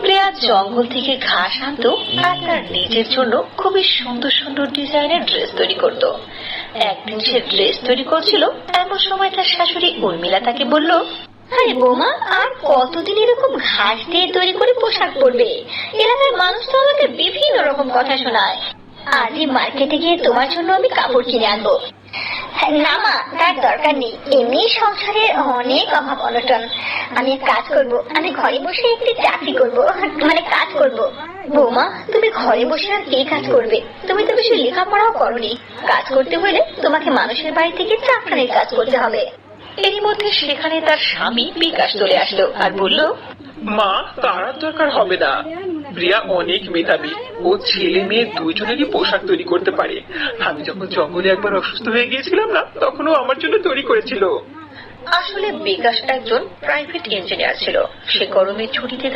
প্রিয়া জঙ্গল থেকে ঘাস আনতো আর তার নিজের জন্য খুবই সুন্দর সুন্দর ডিজাইনের ড্রেস তৈরি করত। একদিন সে ড্রেস তৈরি করছিল, এমন সময় তার শাশুড়ি উর্মিলা তাকে বলল, আরে বৌমা, আর কতদিন এরকম ঘাস দিয়ে তৈরি করে পোশাক পরবে? এলাকার মানুষ তো আমাকে বিভিন্ন রকম কথা শোনায়। আজই মার্কেটে গিয়ে তোমার জন্য আমি কাপড় কিনে আনবো। না মা, তার দরকার নেই, এমনি সংসারে অনেক অভাব অনটন। আমি এক কাজ করব, আমি ঘরে বসে একটি চাকরি করব, মানে কাজ করব। বৌমা, তুমি ঘরে বসে আর কি কাজ করবে? তুমি তো বেশি লেখাপড়াও করোনি। কাজ করতে হলে তোমাকে মানুষের বাড়ি থেকে চাকরির কাজ করতে হবে। এরই মধ্যে সেখানে তার স্বামী বিকাশ চলে আসলো আর বলল, মা, তার আর দরকার হবে না। প্রিয়া অনেক মেধাবী, ও ছেলে মেয়ে দুইজনেরই পোশাক তৈরি করতে পারে। আমি যখন জঙ্গলে একবার অসুস্থ হয়ে গিয়েছিলাম না, তখন ও আমার জন্য তৈরি করেছিল। আসলে বিকাশ একজন প্রাইভেট ইঞ্জিনিয়ার ছিল। সে গরমের ছুটিতে